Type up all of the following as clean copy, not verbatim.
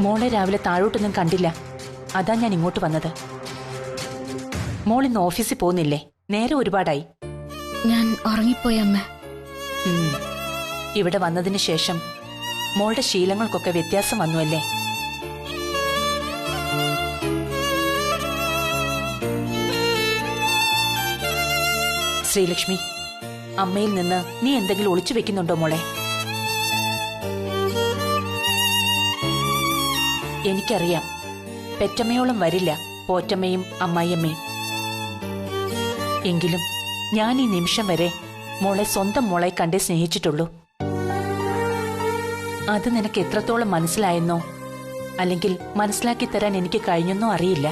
മോളെ രാവിലെ താഴോട്ടൊന്നും കണ്ടില്ല. അതാ ഞാൻ ഇങ്ങോട്ട് വന്നത്. മോൾ ഇന്ന് ഓഫീസിൽ പോകുന്നില്ലേ? നേരെ ഒരുപാടായി. ഞാൻ ഉറങ്ങിപ്പോയി അമ്മ. ഇവിടെ വന്നതിന് ശേഷം മോളുടെ ശീലങ്ങൾക്കൊക്കെ വ്യത്യാസം വന്നുവല്ലേ? ശ്രീലക്ഷ്മി, അമ്മയിൽ നിന്ന് നീ എന്തെങ്കിലും ഒളിച്ചു വെക്കുന്നുണ്ടോ മോളെ? എനിക്കറിയാം, പെറ്റമ്മയോളം വരില്ല പോറ്റമ്മയും അമ്മായിയമ്മയും. എങ്കിലും ഞാൻ ഈ നിമിഷം വരെ മോളെ സ്വന്തം മോളെ കണ്ടേ സ്നേഹിച്ചിട്ടുള്ളൂ. അത് നിനക്ക് എത്രത്തോളം മനസ്സിലായെന്നോ അല്ലെങ്കിൽ മനസ്സിലാക്കി തരാൻ എനിക്ക് കഴിഞ്ഞെന്നോ അറിയില്ല.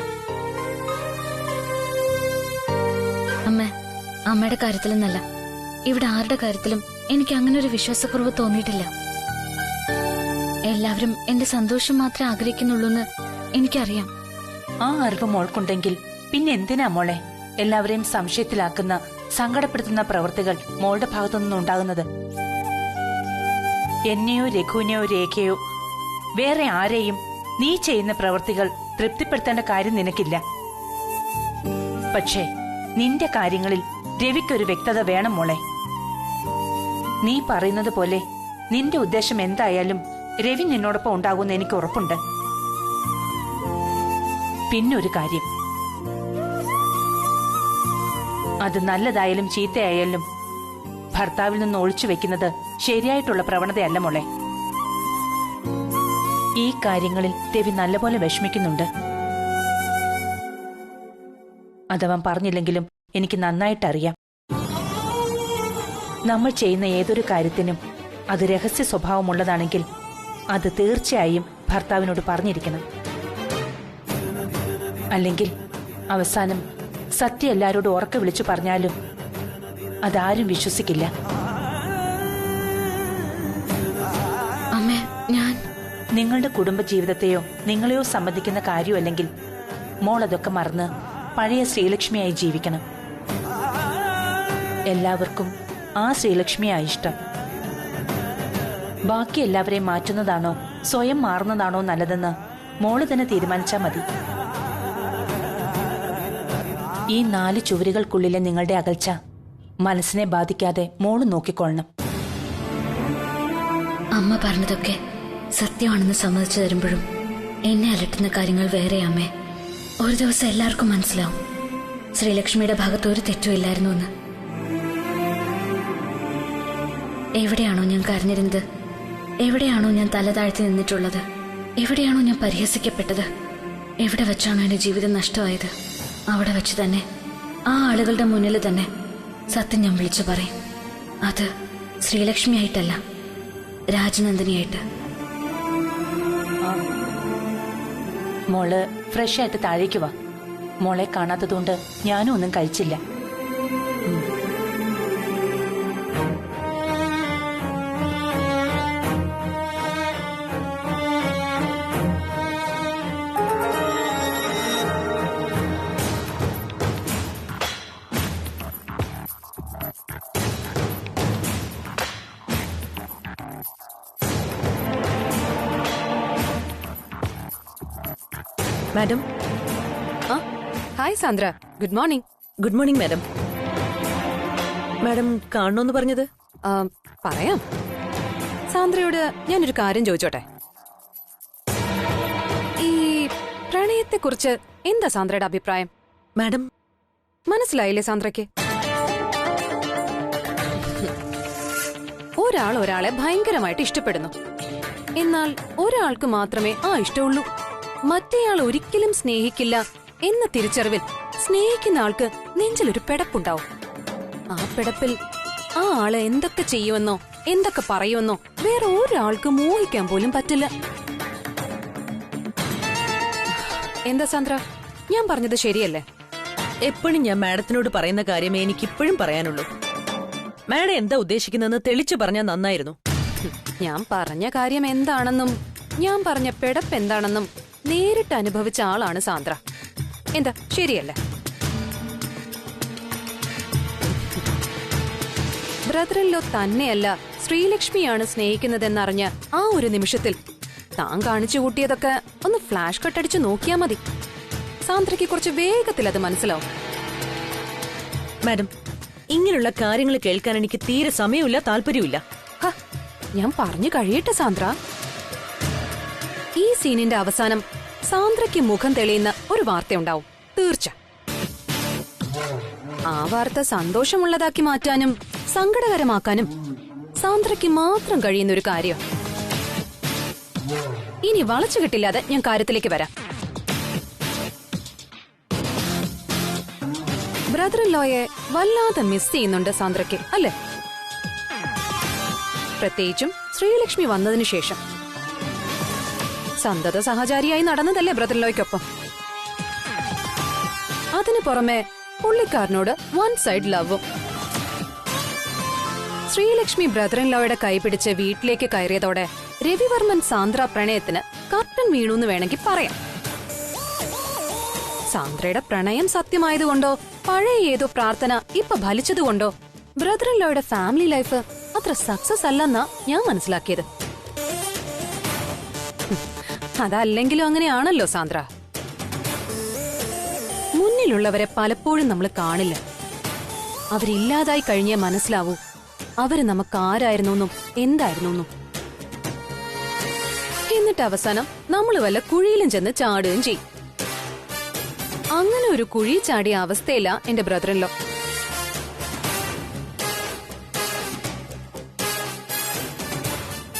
അമ്മയുടെ കാര്യത്തിലെന്നല്ല, ഇവിടെ ആരുടെ കാര്യത്തിലും എനിക്ക് അങ്ങനെ ഒരു വിശ്വാസക്കുറവ് തോന്നിയിട്ടില്ല. എല്ലാവരും എന്റെ സന്തോഷം മാത്രമേ ആഗ്രഹിക്കുന്നുള്ളൂന്ന് എനിക്കറിയാം. ആ അറിവ് മോൾക്കുണ്ടെങ്കിൽ പിന്നെ എന്തിനാ മോളെ എല്ലാവരെയും സംശയത്തിലാക്കുന്ന സങ്കടപ്പെടുത്തുന്ന പ്രവൃത്തികൾ മോളുടെ ഭാഗത്തുനിന്നും ഉണ്ടാകുന്നത്? എന്നെയോ രഘുവിനെയോ രേഖയോ വേറെ ആരെയും നീ ചെയ്യുന്ന പ്രവൃത്തികൾ തൃപ്തിപ്പെടുത്തേണ്ട കാര്യം നിനക്കില്ല. പക്ഷേ നിന്റെ കാര്യങ്ങളിൽ രവിക്കൊരു വ്യക്തത വേണം മോളെ. നീ പറയുന്നത് പോലെ നിന്റെ ഉദ്ദേശം എന്തായാലും രവി നിന്നോടൊപ്പം ഉണ്ടാകുമെന്ന് എനിക്ക് ഉറപ്പുണ്ട്. പിന്നൊരു കാര്യം, അത് നല്ലതായാലും ചീത്തയായാലും ഭർത്താവിൽ നിന്ന് ഒളിച്ചു വെക്കുന്നത് ശരിയായിട്ടുള്ള പ്രവണതയല്ല മോളെ. ഈ കാര്യങ്ങളിൽ രവി നല്ലപോലെ വിഷമിക്കുന്നുണ്ട്. അതവൻ പറഞ്ഞില്ലെങ്കിലും എനിക്ക് നന്നായിട്ടറിയാം. നമ്മൾ ചെയ്യുന്ന ഏതൊരു കാര്യത്തിനും അത് രഹസ്യ സ്വഭാവമുള്ളതാണെങ്കിൽ അത് തീർച്ചയായും ഭർത്താവിനോട് പറഞ്ഞിരിക്കണം. അല്ലെങ്കിൽ അവസാനം സത്യം എല്ലാവരോടും ഉറക്കെ വിളിച്ചു പറഞ്ഞാലും അതാരും വിശ്വസിക്കില്ല. നിങ്ങളുടെ കുടുംബജീവിതത്തെയോ നിങ്ങളെയോ സംബന്ധിക്കുന്ന കാര്യമല്ലെങ്കിൽ മോൾ അതൊക്കെ മറന്ന് പഴയ ശ്രീലക്ഷ്മിയായി ജീവിക്കണം. എല്ലാവർക്കും ആ ശ്രീലക്ഷ്മിയായി ഇഷ്ടം. ബാക്കി എല്ലാവരെയും മാറ്റുന്നതാണോ സ്വയം മാറുന്നതാണോ നല്ലതെന്ന് മോള് തന്നെ തീരുമാനിച്ചാൽ മതി. ഈ 4 ചുവരുകൾക്കുള്ളിലെ നിങ്ങളുടെ അകൽച്ച മനസ്സിനെ ബാധിക്കാതെ മോള് നോക്കിക്കൊള്ളണം. അമ്മ പറഞ്ഞതൊക്കെ സത്യമാണെന്ന് സമ്മതിച്ചു തരുമ്പോഴും എന്നെ അലട്ടുന്ന കാര്യങ്ങൾ വേറെ അമ്മേ. ഒരു ദിവസം എല്ലാവർക്കും മനസ്സിലാവും ശ്രീലക്ഷ്മിയുടെ ഭാഗത്ത് ഒരു തെറ്റും ഇല്ലായിരുന്നു എന്ന്. എവിടെയാണോ ഞാൻ കരഞ്ഞിരുന്നത്, എവിടെയാണോ ഞാൻ തല താഴ്ത്തി നിന്നിട്ടുള്ളത്, എവിടെയാണോ ഞാൻ പരിഹസിക്കപ്പെട്ടത്, എവിടെ വെച്ചാണോ എന്റെ ജീവിതം നഷ്ടമായത്, അവിടെ വെച്ച് തന്നെ ആ ആളുകളുടെ മുന്നിൽ തന്നെ സത്യം ഞാൻ വിളിച്ചു പറയും. അത് ശ്രീലക്ഷ്മിയായിട്ടല്ല, രാജനന്ദിനിയായിട്ട്. മോള് ഫ്രഷ് ആയിട്ട് താഴേക്ക് വാ. മോളെ കാണാത്തതുകൊണ്ട് ഞാനും ഒന്നും കഴിച്ചില്ല. Madam. Hi Sandra, good morning. Good morning madam. Madam കാണണമെന്ന് പറഞ്ഞത്? പറയാം. സാന്ദ്രയോട് ഞാനൊരു കാര്യം ചോദിച്ചോട്ടെ. ഈ പ്രണയത്തെക്കുറിച്ച് എന്താ സാന്ദ്രയുടെ അഭിപ്രായം? മാഡം മനസ്സിലായില്ലേ സാന്ദ്രയ്ക്ക്? ഒരാൾ ഒരാളെ ഭയങ്കരമായിട്ട് ഇഷ്ടപ്പെടുന്നു. എന്നാൽ ഒരാൾക്ക് മാത്രമേ ആ ഇഷ്ടമുള്ളൂ. മറ്റേയാൾ ഒരിക്കലും സ്നേഹിക്കില്ല എന്ന തിരിച്ചറിവിൽ സ്നേഹിക്കുന്ന ആൾക്ക് നെഞ്ചിലൊരു പിടപ്പുണ്ടാവും. ആ പിടപ്പിൽ ആ ആള് എന്തൊക്കെ ചെയ്യുമെന്നോ എന്തൊക്കെ പറയുമെന്നോ വേറെ ഒരാൾക്ക് മോഹിക്കാൻ പോലും പറ്റില്ല. എന്താ സാന്ദ്ര, ഞാൻ പറഞ്ഞത് ശരിയല്ലേ? എപ്പോഴും ഞാൻ മാഡത്തിനോട് പറയുന്ന കാര്യമേ എനിക്കിപ്പോഴും പറയാനുള്ളൂ. മാഡം എന്താ ഉദ്ദേശിക്കുന്നതെന്ന് തെളിച്ചു പറഞ്ഞാൽ നന്നായിരുന്നു. ഞാൻ പറഞ്ഞ കാര്യം എന്താണെന്നും ഞാൻ പറഞ്ഞ പിടപ്പ് എന്താണെന്നും നേരിട്ട് അനുഭവിച്ച ആളാണ് സാന്ദ്ര. എന്താ ശരിയല്ലേ? ബ്രദറിലോ തന്നെയല്ല ശ്രീലക്ഷ്മിയാണ് സ്നേഹിക്കുന്നതെന്നറിഞ്ഞ ആ ഒരു നിമിഷത്തിൽ താൻ കാണിച്ചു കൂട്ടിയതൊക്കെ ഒന്ന് ഫ്ലാഷ് കട്ട് അടിച്ച് നോക്കിയാ മതി. സാന്ദ്രയ്ക്ക് കുറച്ച് വേഗത്തിൽ അത് മനസ്സിലാവും. മാഡം, ഇങ്ങനെയുള്ള കാര്യങ്ങൾ കേൾക്കാൻ എനിക്ക് തീരെ സമയമില്ല, താല്പര്യമില്ല. ഹ, ഞാൻ പറഞ്ഞു കഴിയട്ടെ സാന്ദ്ര. ഈ സീനിന്റെ അവസാനം സാന്ദ്രയ്ക്ക് മുഖം തെളിയുന്ന ഒരു വാർത്തയുണ്ടാവും, തീർച്ച. ആ വാർത്ത സന്തോഷമുള്ളതാക്കി മാറ്റാനും സങ്കടകരമാക്കാനും സാന്ദ്രയ്ക്ക് മാത്രം കഴിയുന്ന ഒരു കാര്യം. ഇനി വളച്ചു കിട്ടില്ലാതെ ഞാൻ കാര്യത്തിലേക്ക് വരാം. ബ്രദർ ഇൻ ലോയെ വല്ലാതെ മിസ് ചെയ്യുന്നുണ്ട് സാന്ദ്രയ്ക്ക്, അല്ലേ? പ്രത്യേകിച്ചും ശ്രീലക്ഷ്മി വന്നതിനു ശേഷം. സന്തത സഹചാരിയായി നടന്നതല്ലേ ബ്രദർ ഇൻ ലോയ്ക്കൊപ്പം. അതിനു പുറമെ പുള്ളിക്കാരനോട് വൺ സൈഡ് ലവും. ശ്രീലക്ഷ്മി ബ്രദർ ഇൻ ലോയുടെ കൈപിടിച്ച് വീട്ടിലേക്ക് കയറിയതോടെ രവിവർമ്മൻ സാന്ദ്ര പ്രണയത്തിന് കർട്ടൻ വീണുന്ന് വേണമെങ്കിൽ പറയാം. സാന്ദ്രയുടെ പ്രണയം സത്യമായതുകൊണ്ടോ പഴയ ഏതോ പ്രാർത്ഥന ഇപ്പൊ ഫലിച്ചതുകൊണ്ടോ ബ്രദർ ഇൻ ലോയുടെ ഫാമിലി ലൈഫ് അത്ര സക്സസ് അല്ലെന്നാ ഞാൻ മനസ്സിലാക്കിയത്. അതല്ലെങ്കിലും അങ്ങനെയാണല്ലോ സാന്ദ്ര. മുന്നിലുള്ളവരെ പലപ്പോഴും നമ്മൾ കാണില്ല. അവരില്ലാതായി കഴിഞ്ഞേ മനസ്സിലാവൂ അവര് നമുക്ക് ആരായിരുന്നെന്നും എന്തായിരുന്നെന്നും. എന്നിട്ട് അവസാനം നമ്മൾ വല്ല കുഴിയിലും ചെന്ന് ചാടുകയും ചെയ്യും. അങ്ങനെ ഒരു കുഴി ചാടിയ അവസ്ഥയില്ല എന്റെ ബ്രദർ ഇൻ ലോ.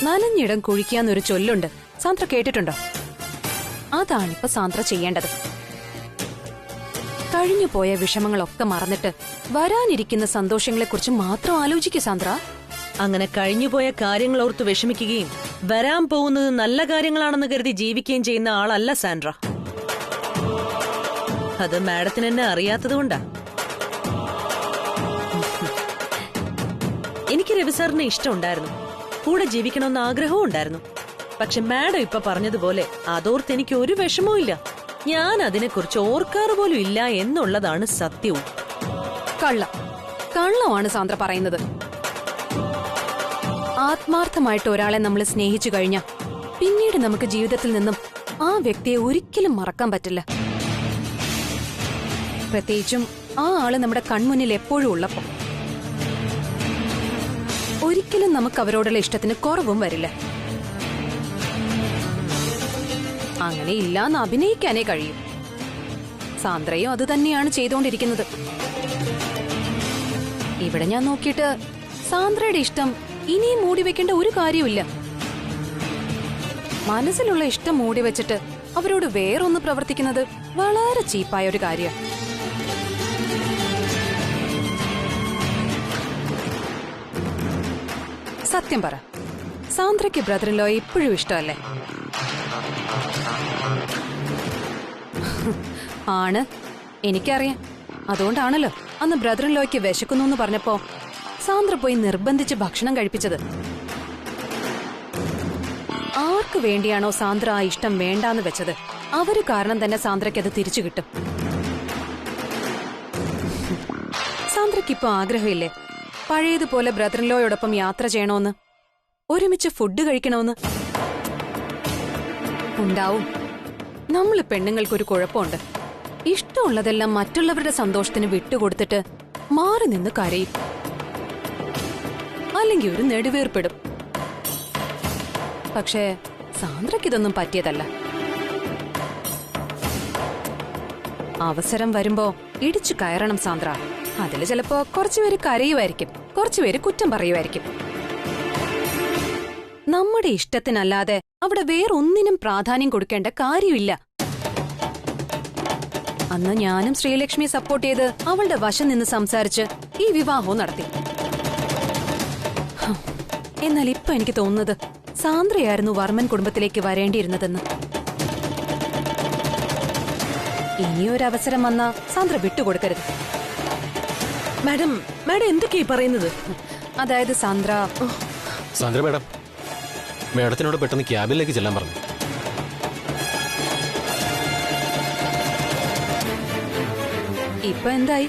നനഞ്ഞിടം കുഴിക്കാന്നൊരു ചൊല്ലുണ്ട്, സാന്ദ്ര കേട്ടിട്ടുണ്ടോ? അതാണിപ്പോ സാന്ദ്ര ചെയ്യേണ്ടത്. കഴിഞ്ഞു പോയ വിഷമങ്ങളൊക്കെ മറന്നിട്ട് വരാനിരിക്കുന്ന സന്തോഷങ്ങളെക്കുറിച്ച് മാത്രം ആലോചിക്കൂ സാന്ദ്ര. അങ്ങനെ കഴിഞ്ഞുപോയ കാര്യങ്ങൾ ഓർത്ത് വിഷമിക്കുകയും വരാൻ പോകുന്നത് നല്ല കാര്യങ്ങളാണെന്ന് കരുതി ജീവിക്കുകയും ചെയ്യുന്ന ആളല്ല സാൻഡ്ര. അത് മാഡത്തിന് എന്നെ അറിയാത്തതുകൊണ്ടാ. എനിക്ക് രവിസാറിനെ ഇഷ്ടമുണ്ടായിരുന്നു, കൂടെ ജീവിക്കണമെന്ന് ആഗ്രഹവും ഉണ്ടായിരുന്നു. പക്ഷെ മാഡം ഇപ്പൊ പറഞ്ഞതുപോലെ അതോർത്ത് എനിക്ക് ഒരു വിഷമവും ഇല്ല. ഞാൻ അതിനെക്കുറിച്ച് ഓർക്കാറ് പോലും ഇല്ല എന്നുള്ളതാണ് സത്യവും. കള്ളമാണ് സാന്ദ്ര പറയുന്നത്. ആത്മാർത്ഥമായിട്ട് ഒരാളെ നമ്മൾ സ്നേഹിച്ചു കഴിഞ്ഞാൽ പിന്നീട് നമുക്ക് ജീവിതത്തിൽ നിന്നും ആ വ്യക്തിയെ ഒരിക്കലും മറക്കാൻ പറ്റില്ല. പ്രത്യേകിച്ചും ആ ആള് നമ്മുടെ കൺമുന്നിൽ എപ്പോഴും ഉള്ളപ്പോ. ഒരിക്കലും നമുക്ക് അവരോടുള്ള ഇഷ്ടത്തിന് കുറവും വരില്ല. അങ്ങനെ ഇല്ലാന്ന് അഭിനയിക്കാനേ കഴിയും. സാന്ദ്രയും അത് തന്നെയാണ് ചെയ്തുകൊണ്ടിരിക്കുന്നത്. ഇവിടെ ഞാൻ നോക്കിയിട്ട് സാന്ദ്രയുടെ ഇഷ്ടം ഇനിയും മൂടി വെക്കേണ്ട ഒരു കാര്യമില്ല. മനസ്സിലുള്ള ഇഷ്ടം മൂടി വെച്ചിട്ട് അവരോട് വേറൊന്ന് പ്രവർത്തിക്കുന്നത് വളരെ ചീപ്പായ ഒരു കാര്യം. സത്യം പറ, സാന്ദ്രയ്ക്ക് ബ്രദർ ഇൻ ലോ ഇപ്പോഴും ഇഷ്ടമല്ലേ? ആണ്, എനിക്കറിയാം. അതുകൊണ്ടാണല്ലോ അന്ന് ബ്രദർ ഇൻ ലോയ്ക്ക് വിശക്കുന്നു എന്ന് പറഞ്ഞപ്പോ സാന്ദ്ര പോയി നിർബന്ധിച്ച് ഭക്ഷണം കഴിപ്പിച്ചത്. ആർക്ക് വേണ്ടിയാണോ സാന്ദ്ര ആ ഇഷ്ടം വേണ്ടാന്ന് വെച്ചത്, അവര് കാരണം തന്നെ സാന്ദ്രയ്ക്ക് അത് തിരിച്ചു കിട്ടും. സാന്ദ്രയ്ക്കിപ്പോ ആഗ്രഹമില്ലേ പഴയതുപോലെ ബ്രദർ ഇൻ ലോയോടൊപ്പം യാത്ര ചെയ്യണോന്ന്, ഒരുമിച്ച് ഫുഡ് കഴിക്കണോന്ന്? ഉണ്ടാവും. നമ്മള് പെണ്ണുങ്ങൾക്കൊരു കുഴപ്പമുണ്ട്. ഇഷ്ടമുള്ളതെല്ലാം മറ്റുള്ളവരുടെ സന്തോഷത്തിന് വിട്ടുകൊടുത്തിട്ട് മാറി നിന്ന് കരയും, അല്ലെങ്കിൽ ഒരു നെടുവീർപ്പിടും. പക്ഷേ സാന്ദ്രയ്ക്കിതൊന്നും പറ്റിയതല്ല. അവസരം വരുമ്പോ ഇടിച്ചു കയറണം സാന്ദ്ര. അതില് ചിലപ്പോ കുറച്ചുപേര് കരയുമായിരിക്കും, കുറച്ചുപേര് കുറ്റം പറയുമായിരിക്കും. നമ്മുടെ ഇഷ്ടത്തിനല്ലാതെ അവിടെ വേറൊന്നിനും പ്രാധാന്യം കൊടുക്കേണ്ട കാര്യമില്ല. അന്ന് ഞാനും ശ്രീലക്ഷ്മി സപ്പോർട്ട് ചെയ്ത് അവളുടെ വശം നിന്ന് സംസാരിച്ച് ഈ വിവാഹവും നടത്തി. എന്നാൽ ഇപ്പൊ എനിക്ക് തോന്നുന്നത് സാന്ദ്രയായിരുന്നു വർമ്മൻ കുടുംബത്തിലേക്ക് വരേണ്ടിയിരുന്നതെന്ന്. ഇനിയൊരവസരം വന്നാ സാന്ദ്ര വിട്ടുകൊടുക്കരുത്. മാഡം എന്തൊക്കെയാ പറയുന്നത്? അതായത് സാന്ദ്ര മാഡം, മാഡത്തിനോട് പെട്ടെന്ന് ക്യാബിനിലേക്ക് ചെല്ലാൻ പറഞ്ഞു. ഇപ്പൊ എന്തായി?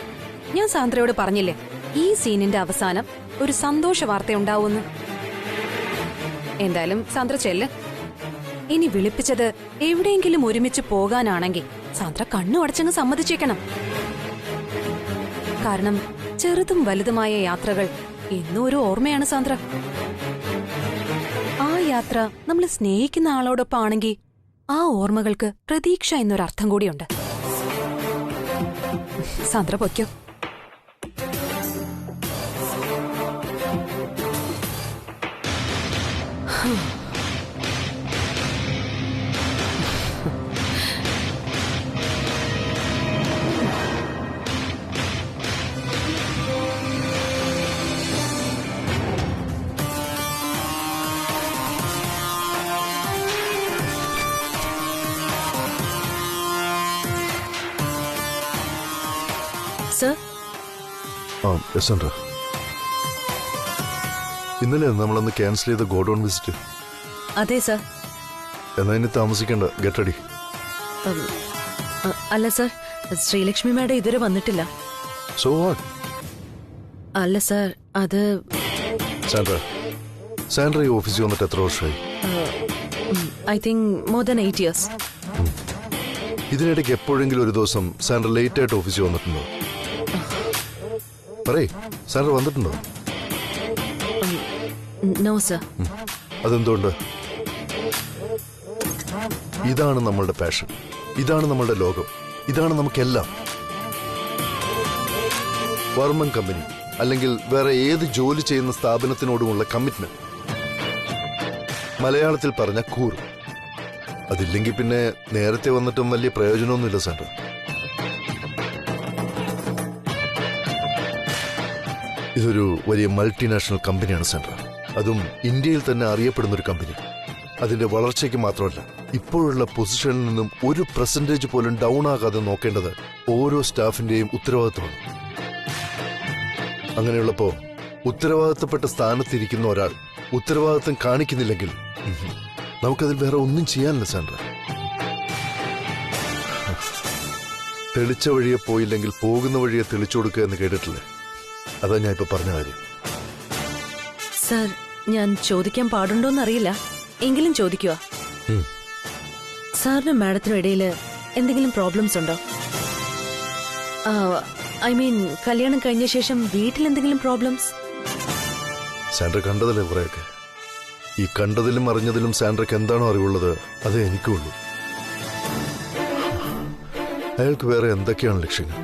ഞാൻ സാന്ദ്രയോട് പറഞ്ഞില്ലേ ഈ സീനിന്റെ അവസാനം ഒരു സന്തോഷ വാർത്ത ഉണ്ടാവുമെന്ന്. എന്തായാലും സാന്ദ്ര ചെല്ല്. ഇനി വിളിപ്പിച്ചത് എവിടെയെങ്കിലും ഒരുമിച്ച് പോകാനാണെങ്കിൽ സാന്ദ്ര കണ്ണു അടച്ചങ്ങ് സമ്മതിച്ചേക്കണം. കാരണം ചെറുതും വലുതുമായ യാത്രകൾ എന്നും ഒരു ഓർമ്മയാണ് സാന്ദ്ര. ആ യാത്ര നമ്മൾ സ്നേഹിക്കുന്ന ആളോടൊപ്പം ആണെങ്കിൽ ആ ഓർമ്മകൾക്ക് പ്രതീക്ഷ എന്നൊരർത്ഥം കൂടിയുണ്ട്. സാന്ദ്ര പൊയ്ക്കോ. സർ, ഇന്നലെ നമ്മളന്ന് ക്യാൻസൽ ചെയ്ത ഗോഡൌൺ വിസിറ്റ്. അതെ സർ. എന്നാ ഇനി താമസിക്കണ്ട, ഗെറ്റ് റെഡി. അല്ല സർ, ശ്രീലക്ഷ്മി മാഡം ഇതുവരെ വന്നിട്ടില്ല. So what? അല്ല സർ, അത് സാൻഡ്ര ഈ ഓഫീസിൽ വന്നിട്ട് എത്ര വർഷമായി? I think more than 8 years. ഇതിനിടയ്ക്ക് എപ്പോഴെങ്കിലും ഒരു ദിവസം സാൻഡ്ര ലേറ്റ് ആയിട്ട് ഓഫീസിൽ വന്നിട്ടുണ്ടോ? പറയേ, സാൻഡ്ര വന്നിട്ടുണ്ടോ? No sir. അതെന്തുകൊണ്ട്? ഇതാണ് നമ്മളുടെ പാഷൻ, ഇതാണ് നമ്മളുടെ ലോകം, ഇതാണ് നമുക്കെല്ലാം. വർമ്മൻ കമ്പനി അല്ലെങ്കിൽ വേറെ ഏത് ജോലി ചെയ്യുന്ന സ്ഥാപനത്തിനോടുമുള്ള കമ്മിറ്റ്മെന്റ്, മലയാളത്തിൽ പറഞ്ഞ കൂർ. അതില്ലെങ്കിൽ പിന്നെ നേരത്തെ വന്നിട്ടും വലിയ പ്രയോജനമൊന്നുമില്ല സാൻഡ്ര. ഇതൊരു വലിയ മൾട്ടിനാഷണൽ കമ്പനിയാണ് സാൻഡ്ര. അതും ഇന്ത്യയിൽ തന്നെ അറിയപ്പെടുന്ന ഒരു കമ്പനി. അതിന്റെ വളർച്ചയ്ക്ക് മാത്രമല്ല, ഇപ്പോഴുള്ള പൊസിഷനിൽ നിന്നും 1% പോലും ഡൗൺ ആകാതെ നോക്കേണ്ടത് ഓരോ സ്റ്റാഫിന്റെയും ഉത്തരവാദിത്വമാണ്. അങ്ങനെയുള്ളപ്പോ ഉത്തരവാദിത്തപ്പെട്ട സ്ഥാനത്തിരിക്കുന്ന ഒരാൾ ഉത്തരവാദിത്തം കാണിക്കുന്നില്ലെങ്കിൽ നമുക്കതിൽ വേറെ ഒന്നും ചെയ്യാനില്ല സാൻഡ്ര. തെളിച്ച വഴിയെ പോയില്ലെങ്കിൽ പോകുന്ന വഴിയെ തെളിച്ചു കൊടുക്കുക എന്ന് കേട്ടിട്ടില്ലേ? അതാ ഞാൻ ഇപ്പൊ പറഞ്ഞ കാര്യം. സർ, ഞാൻ ചോദിക്കാൻ പാടുണ്ടോന്നറിയില്ല, എങ്കിലും ചോദിക്കുക. സാറിനും മാഡത്തിനും ഇടയിൽ എന്തെങ്കിലും പ്രോബ്ലംസ് ഉണ്ടോ? ഐ മീൻ, കല്യാണം കഴിഞ്ഞ ശേഷം വീട്ടിൽ എന്തെങ്കിലും പ്രോബ്ലംസ്? സാൻഡ്ര കണ്ടതല്ലേ കുറെയൊക്കെ. ഈ കണ്ടതിലും അറിഞ്ഞതിലും സാൻഡ്രയ്ക്ക് എന്താണോ അറിവുള്ളത് അതേ എനിക്കുള്ളൂ. അയാൾക്ക് വേറെ എന്തൊക്കെയാണ് ലക്ഷ്യങ്ങൾ?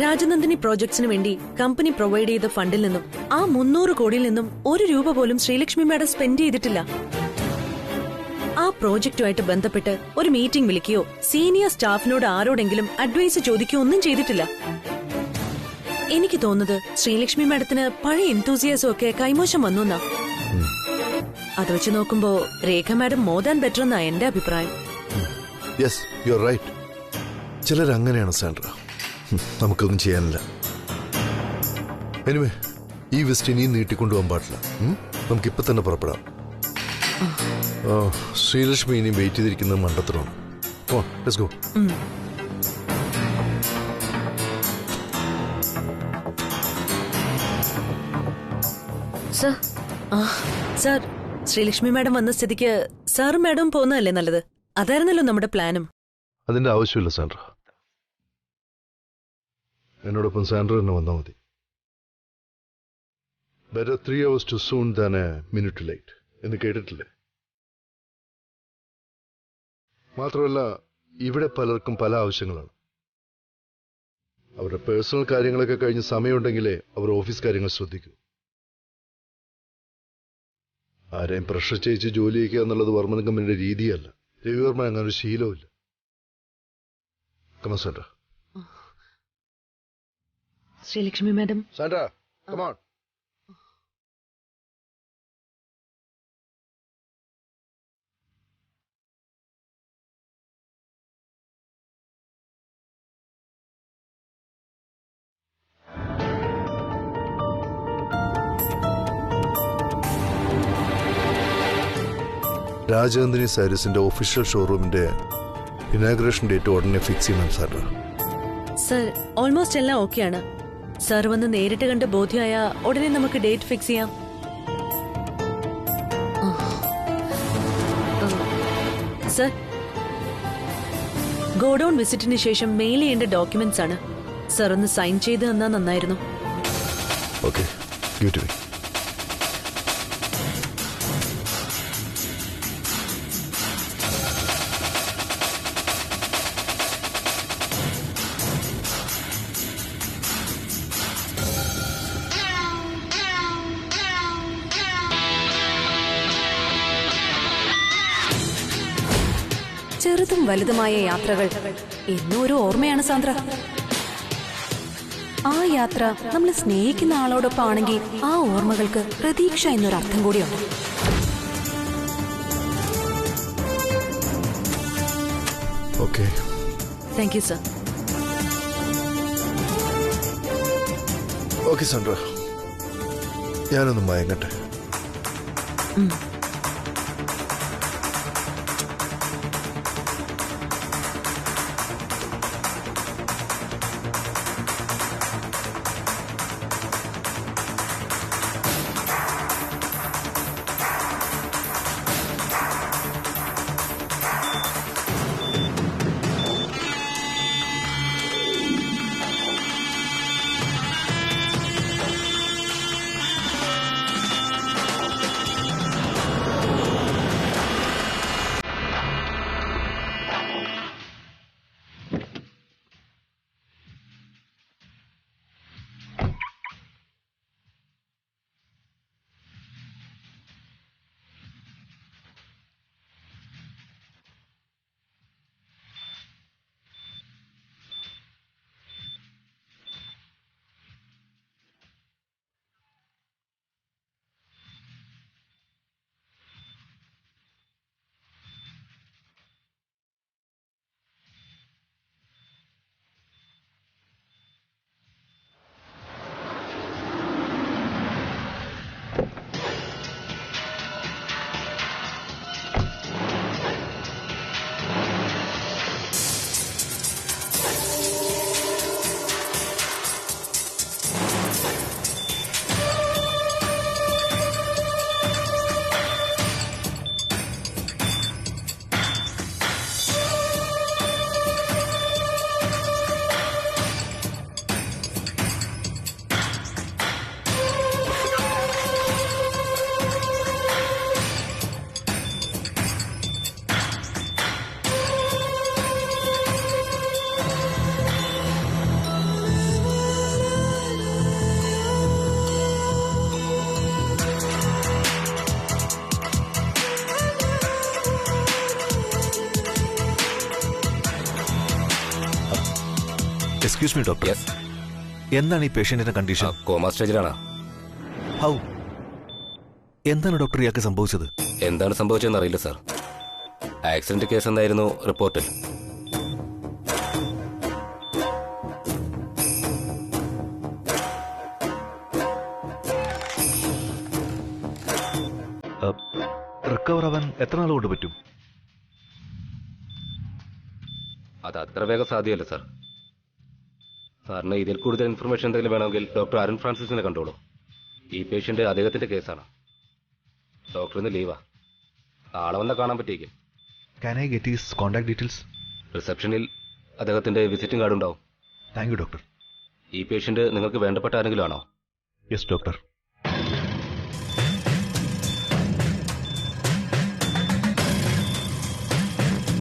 രാജനന്ദിനി പ്രോജക്ട്സിന് വേണ്ടി കമ്പനി പ്രൊവൈഡ് ചെയ്ത ഫണ്ടിൽ നിന്നും ആ 300 കോടിയിൽ നിന്നും 1 രൂപ പോലും ശ്രീലക്ഷ്മി മാഡം സ്പെൻഡ് ചെയ്തിട്ടില്ല. ആ പ്രോജക്റ്റുമായിട്ട് ബന്ധപ്പെട്ട് ഒരു മീറ്റിംഗ് വിളിക്കുകയോ സീനിയർ സ്റ്റാഫിനോട് ആരോടെങ്കിലും അഡ്വൈസ് ചോദിക്കുകയോ ഒന്നും ചെയ്തിട്ടില്ല. എനിക്ക് തോന്നുന്നത് ശ്രീലക്ഷ്മി മാഡത്തിന് പഴയ എന്തൂസിയാസം ഒക്കെ കൈമോശം വന്നു എന്നാ. അത് വെച്ച് നോക്കുമ്പോ Rekha madam more than better എന്നാ എന്റെ അഭിപ്രായം. Yes, you are right. ചിലരങ്ങനെയാണ് സാൻഡ്ര, നമുക്കൊന്നും ചെയ്യാനില്ല. എനിവേ, ഈ വിസിറ്റ് ഇനിയും നീട്ടിക്കൊണ്ടുപോകാൻ പാടില്ല. നമുക്കിപ്പൊ തന്നെ പുറപ്പെടാം. ശ്രീലക്ഷ്മി ഇനിയും വെയിറ്റ് ചെയ്തിരിക്കുന്നത് മണ്ടത്തരമാണ്. Let's go. Sir, Sreelakshmi madam വന്ന സ്ഥിതിക്ക് സാറും മാഡവും പോകുന്നതല്ലേ നല്ലത്? അതായിരുന്നല്ലോ നമ്മുടെ പ്ലാനും. അതിന്റെ ആവശ്യമില്ല സാൻഡ്ര. എന്നോടൊപ്പം സാൻഡ്ര തന്നെ വന്നാൽ മതി. Better 3 hours too soon than a minute too late എന്ന് കേട്ടിട്ടില്ലേ? മാത്രമല്ല, ഇവിടെ പലർക്കും പല ആവശ്യങ്ങളാണ്. അവരുടെ പേഴ്സണൽ കാര്യങ്ങളൊക്കെ കഴിഞ്ഞ് സമയമുണ്ടെങ്കിലേ അവർ ഓഫീസ് കാര്യങ്ങൾ ശ്രദ്ധിക്കൂ. ആരെയും പ്രഷർ ചെയ്യിച്ച് ജോലി ചെയ്യുക എന്നുള്ളത് വർമ്മൻ കമ്പനിയുടെ രീതിയല്ല. രവിവർമ്മ അങ്ങനെ ഒരു ശീലവുമില്ല. Come on, Sandra. ശ്രീലക്ഷ്മി മാഡം. Sandra, come on. രാജനന്ദിനി സാരീസിന്റെ ഒഫീഷ്യൽ ഷോറൂമിന്റെ ഇനാഗ്രേഷൻ ഡേറ്റ് ഉടനെ ഫിക്സ് ചെയ്യണം സാൻഡ്ര. സർ, ഓൾമോസ്റ്റ് എല്ലാം ഓക്കെയാണ്. സാർ വന്ന് നേരിട്ട് കണ്ട് ബോധ്യമായ ഉടനെ നമുക്ക് ഡേറ്റ് ഫിക്സ് ചെയ്യാം. സർ, ഗോഡൌൺ വിസിറ്റിന് ശേഷം മെയിൽ ചെയ്യേണ്ട ഡോക്യുമെന്റ്സ് ആണ്. സർ ഒന്ന് സൈൻ ചെയ്ത് തന്നാ നന്നായിരുന്നു. Okay, give to me. ചെറുതും വലുതുമായ യാത്രകൾ എന്നും ഒരു ഓർമ്മയാണ് സാന്ദ്ര. ആ യാത്ര നമ്മൾ സ്നേഹിക്കുന്ന ആളോടൊപ്പം ആണെങ്കിൽ ആ ഓർമ്മകൾക്ക് പ്രതീക്ഷ എന്നൊരർത്ഥം കൂടിയുണ്ട്. Okay, thank you sir. Okay Sandra, ഞാനൊന്ന് മയങ്ങട്ടെ. എക്സ്ക്യൂസ് മീ ഡോക്ടർ, എന്താണ് ഈ പേഷ്യന്റിന്റെ കണ്ടീഷൻ? കോമ സ്റ്റേജിലാണ്. ഹൗ? എന്താണ് ഡോക്ടർ ഇയാൾക്ക് സംഭവിച്ചത്? എന്താണ് സംഭവിച്ചതെന്ന് അറിയില്ല സാർ. ആക്സിഡന്റ് കേസ് എന്നായിരുന്നു റിപ്പോർട്ടിൽ. റിക്കവർ ആവാൻ എത്ര നാൾ കൊണ്ട് പറ്റും? അത് അത്ര വേഗം സാധ്യമല്ല സാർ. സാറിന് ഇതിൽ കൂടുതൽ ഇൻഫർമേഷൻ എന്തെങ്കിലും വേണമെങ്കിൽ ഡോക്ടർ അരുൺ ഫ്രാൻസിസിനെ കണ്ടോളൂ. ഈ പേഷ്യന്റ് അദ്ദേഹത്തിന്റെ കേസാണ്. ഡോക്ടർ ഇന്ന് ലീവാ. നാളെ വന്നാൽ കാണാൻ പറ്റിയേക്കും. Can I get his contact details? റിസപ്ഷനിൽ അദ്ദേഹത്തിന്റെ വിസിറ്റിംഗ് കാർഡ് ഉണ്ടാവും. Thank you doctor. ഈ പേഷ്യന്റ് നിങ്ങൾക്ക് വേണ്ടപ്പെട്ട ആരെങ്കിലും ആണോ? Yes doctor.